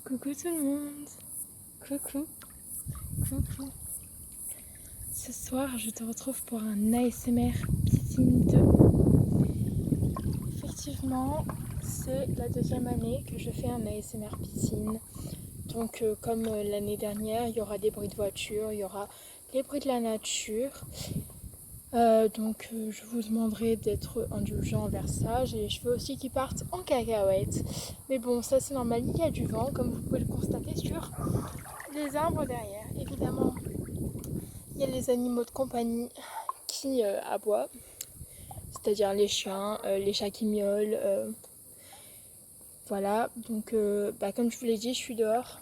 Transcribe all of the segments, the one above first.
Coucou tout le monde. Coucou. Coucou. Ce soir, je te retrouve pour un ASMR piscine 2. Effectivement, c'est la deuxième année que je fais un ASMR piscine. Donc comme l'année dernière, il y aura des bruits de voiture, il y aura les bruits de la nature. Donc je vous demanderai d'être indulgent envers ça. J'ai les cheveux aussi qui partent en cacahuète. Mais bon, ça c'est normal, il y a du vent, comme vous pouvez le constater sur les arbres derrière. Évidemment, il y a les animaux de compagnie qui aboient, c'est-à-dire les chiens, les chats qui miaulent. Voilà, donc comme je vous l'ai dit, je suis dehors.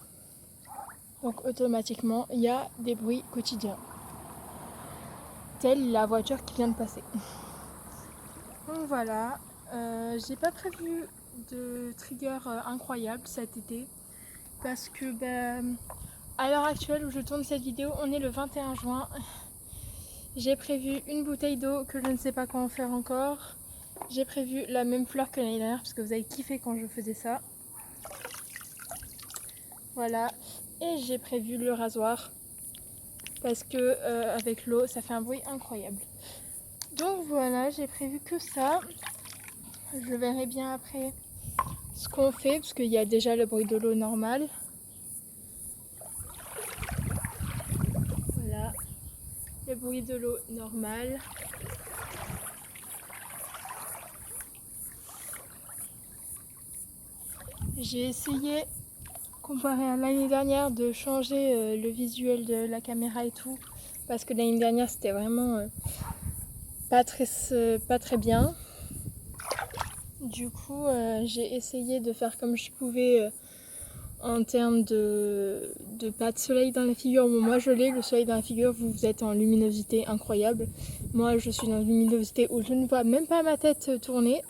Donc automatiquement, il y a des bruits quotidiens. Telle la voiture qui vient de passer. Donc voilà, j'ai pas prévu de trigger incroyable cet été parce que à l'heure actuelle où je tourne cette vidéo, on est le 21 juin. J'ai prévu une bouteille d'eau que je ne sais pas comment faire encore. J'ai prévu la même fleur que l'année dernière parce que vous avez kiffé quand je faisais ça. Voilà, et j'ai prévu le rasoir parce que avec l'eau ça fait un bruit incroyable. Donc voilà, j'ai prévu que ça. Je verrai bien après ce qu'on fait parce qu'il y a déjà le bruit de l'eau normal. Voilà, le bruit de l'eau normal. J'ai essayé, comparé à l'année dernière, de changer le visuel de la caméra et tout parce que l'année dernière c'était vraiment pas très bien. Du coup, j'ai essayé de faire comme je pouvais en termes de pas de soleil dans la figure. Bon, moi je l'ai, le soleil dans la figure, vous êtes en luminosité incroyable. Moi je suis dans une luminosité où je ne vois même pas ma tête tourner.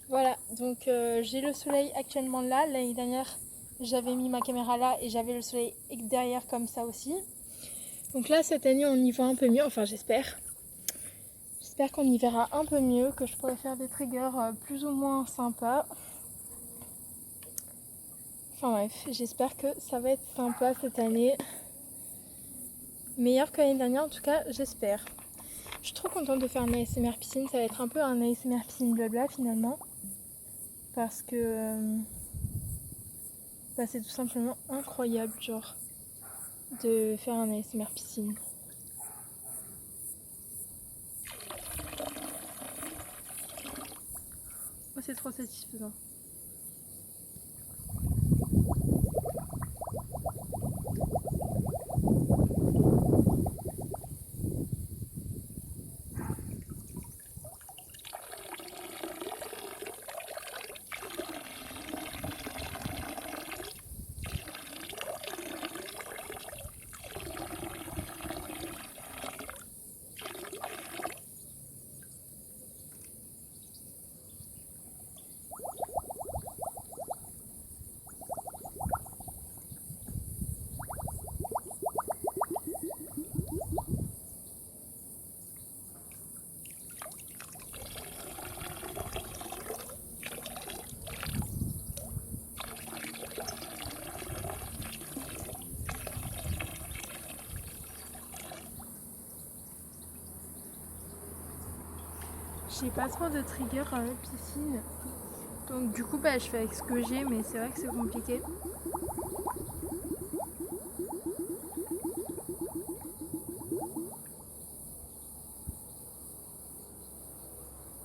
Voilà, donc j'ai le soleil actuellement là. L'année dernière, j'avais mis ma caméra là et j'avais le soleil derrière comme ça aussi. Donc là, cette année, on y voit un peu mieux, enfin j'espère. J'espère qu'on y verra un peu mieux, que je pourrai faire des triggers plus ou moins sympas. Enfin bref, j'espère que ça va être sympa cette année. Meilleur que l'année dernière, en tout cas, j'espère. Je suis trop contente de faire un ASMR piscine. Ça va être un peu un ASMR piscine blabla finalement. Parce que c'est tout simplement incroyable, genre, de faire un ASMR piscine. Oh, c'est trop satisfaisant. J'ai pas trop de trigger piscine. Donc du coup je fais avec ce que j'ai, mais c'est vrai que c'est compliqué.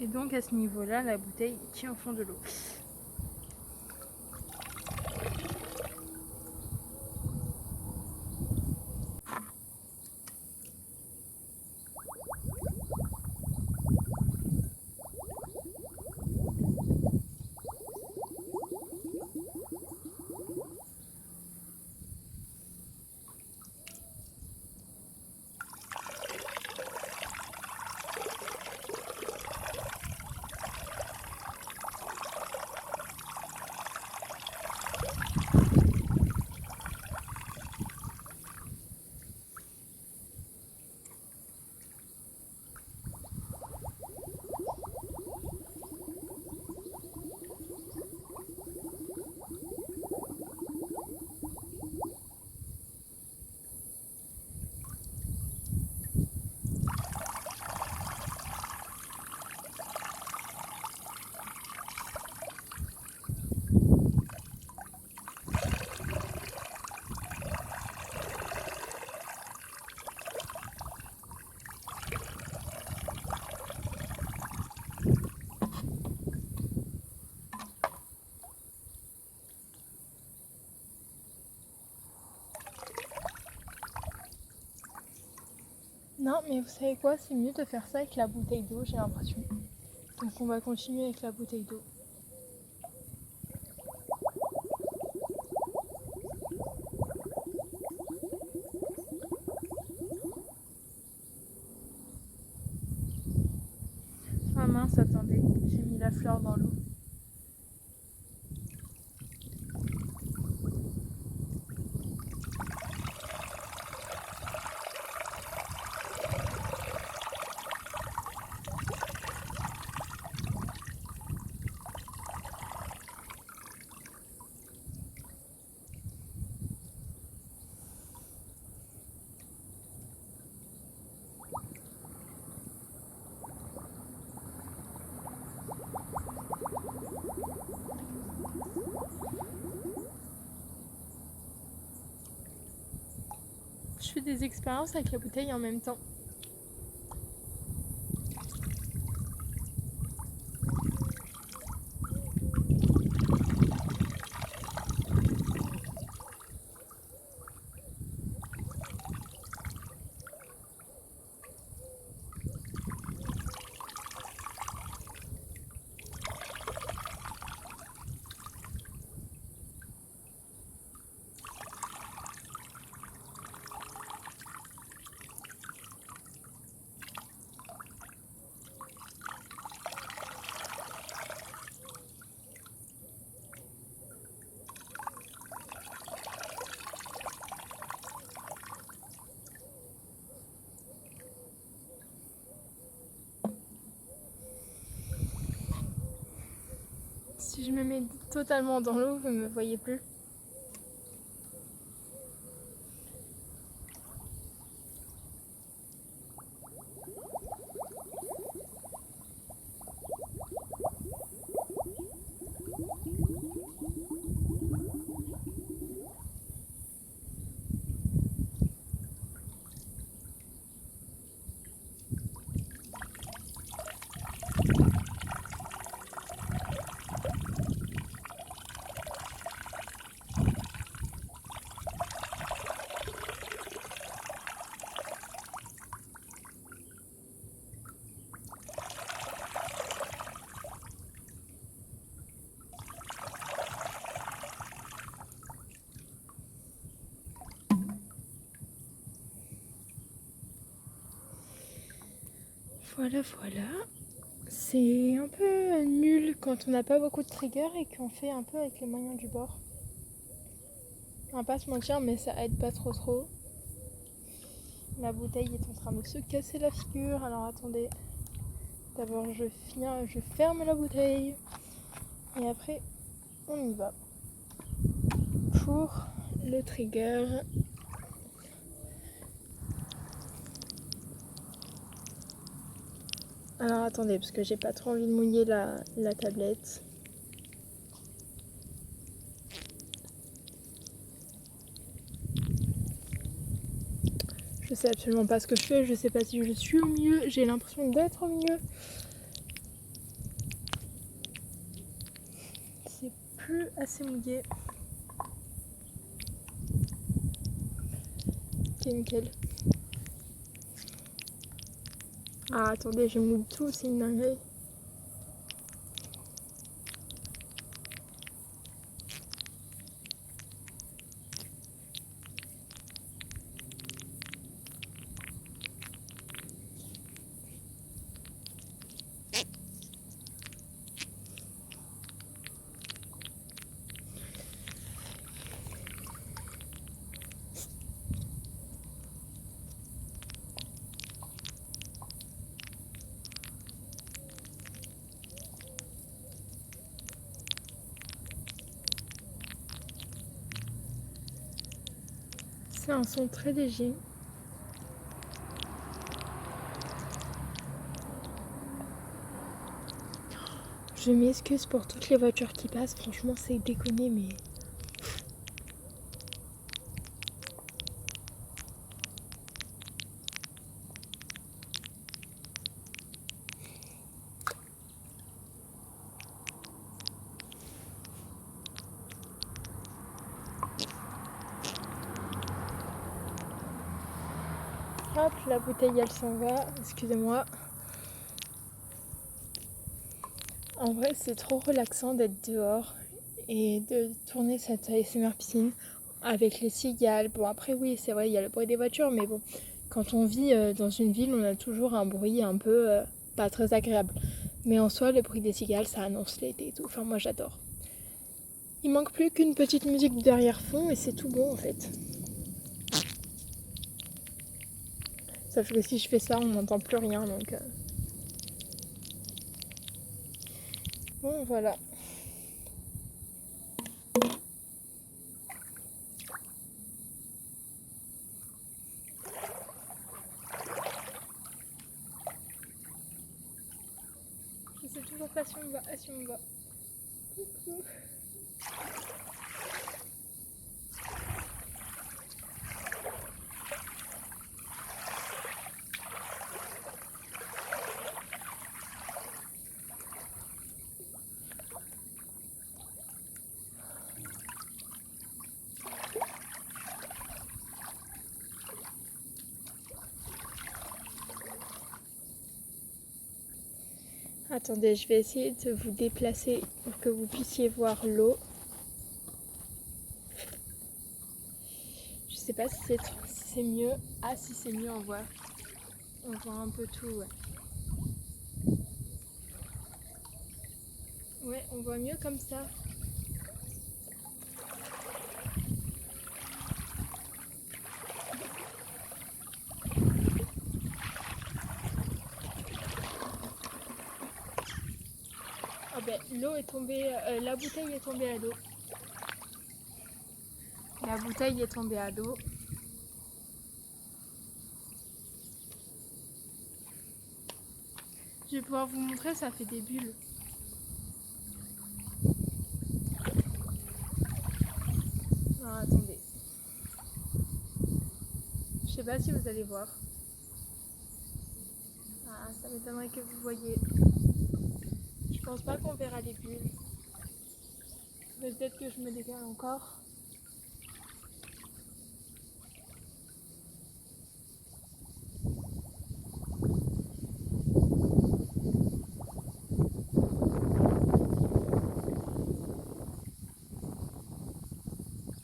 Et donc à ce niveau-là, la bouteille tient au fond de l'eau. bien, mais vous savez quoi, c'est mieux de faire ça avec la bouteille d'eau, j'ai l'impression. Donc on va continuer avec la bouteille d'eau. Ah mince, attendez, j'ai mis la fleur dans l'eau. Je fais des expériences avec la bouteille en même temps. Si je me mets totalement dans l'eau, vous ne me voyez plus. Voilà, voilà. C'est un peu nul quand on n'a pas beaucoup de triggers et qu'on fait un peu avec les moyens du bord. On va pas se mentir, mais ça aide pas trop. La bouteille est en train de se casser la figure, alors attendez. D'abord je ferme la bouteille et après on y va. Pour le trigger. Alors attendez, parce que j'ai pas trop envie de mouiller la tablette. Je sais absolument pas ce que je fais, je sais pas si je suis au mieux, j'ai l'impression d'être au mieux. C'est plus assez mouillé. Ok, nickel. Ah attendez, je mouille tout, c'est une dinguerie. C'est un son très léger. Je m'excuse pour toutes les voitures qui passent, franchement c'est déconné mais... Hop, la bouteille elle s'en va, excusez-moi. En vrai c'est trop relaxant d'être dehors et de tourner cette ASMR piscine avec les cigales. Bon après oui c'est vrai il y a le bruit des voitures mais bon quand on vit dans une ville on a toujours un bruit un peu pas très agréable. Mais en soi le bruit des cigales ça annonce l'été et tout, enfin moi j'adore. Il manque plus qu'une petite musique derrière-fond et c'est tout bon en fait. Sauf que si je fais ça on n'entend plus rien donc... Bon voilà. Je sais toujours pas si on va. Ah si on va. Coucou. Attendez, je vais essayer de vous déplacer pour que vous puissiez voir l'eau. Je sais pas si c'est mieux. Ah si c'est mieux, on voit un peu tout. Ouais. Ouais, on voit mieux comme ça. Ah ben l'eau est tombée, la bouteille est tombée à l'eau. La bouteille est tombée à l'eau. Je vais pouvoir vous montrer, ça fait des bulles. Alors attendez. Je sais pas si vous allez voir. Ah, ça m'étonnerait que vous voyez. Je pense pas qu'on verra les bulles. Mais peut-être que je me décale encore.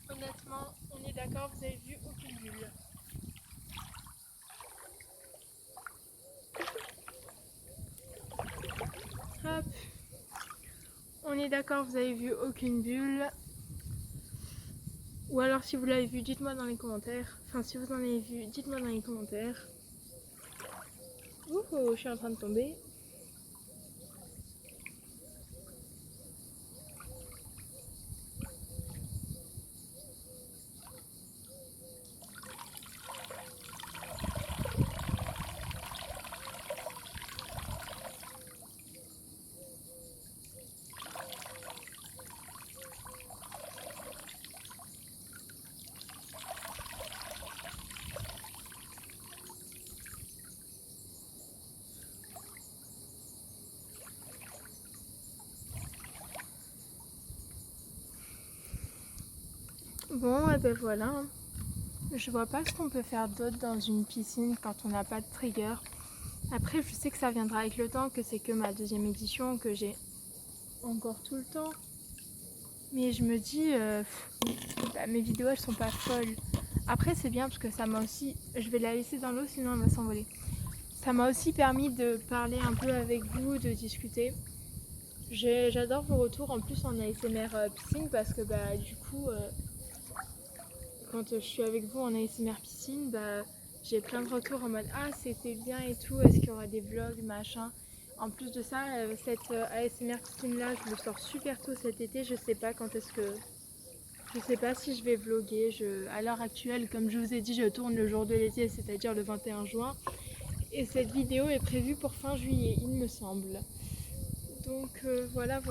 Honnêtement, on est d'accord, vous avez vu aucune bulle. Hop. On est d'accord, vous avez vu aucune bulle. Ou alors si vous l'avez vu, dites-moi dans les commentaires. Enfin, si vous en avez vu, dites-moi dans les commentaires. Ouh, je suis en train de tomber. Bon, et ben voilà. Je vois pas ce qu'on peut faire d'autre dans une piscine quand on n'a pas de trigger. Après, je sais que ça viendra avec le temps, que c'est que ma deuxième édition, que j'ai encore tout le temps. Mais je me dis, mes vidéos elles sont pas folles. Après, c'est bien parce que ça m'a aussi. Je vais la laisser dans l'eau sinon elle va s'envoler. Ça m'a aussi permis de parler un peu avec vous, de discuter. J'adore vos retours en plus en ASMR piscine parce que du coup. Quand je suis avec vous en ASMR piscine, j'ai plein de retours en mode ah c'était bien et tout, est-ce qu'il y aura des vlogs, machin. En plus de ça, cette ASMR piscine là, je le sors super tôt cet été, je sais pas quand est-ce que... Je sais pas si je vais vlogger, à l'heure actuelle, comme je vous ai dit, je tourne le jour de l'été, c'est-à-dire le 21 juin. Et cette vidéo est prévue pour fin juillet, il me semble. Donc voilà.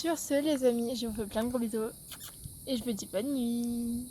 Sur ce les amis, je vous fais plein de gros bisous et je vous dis bonne nuit.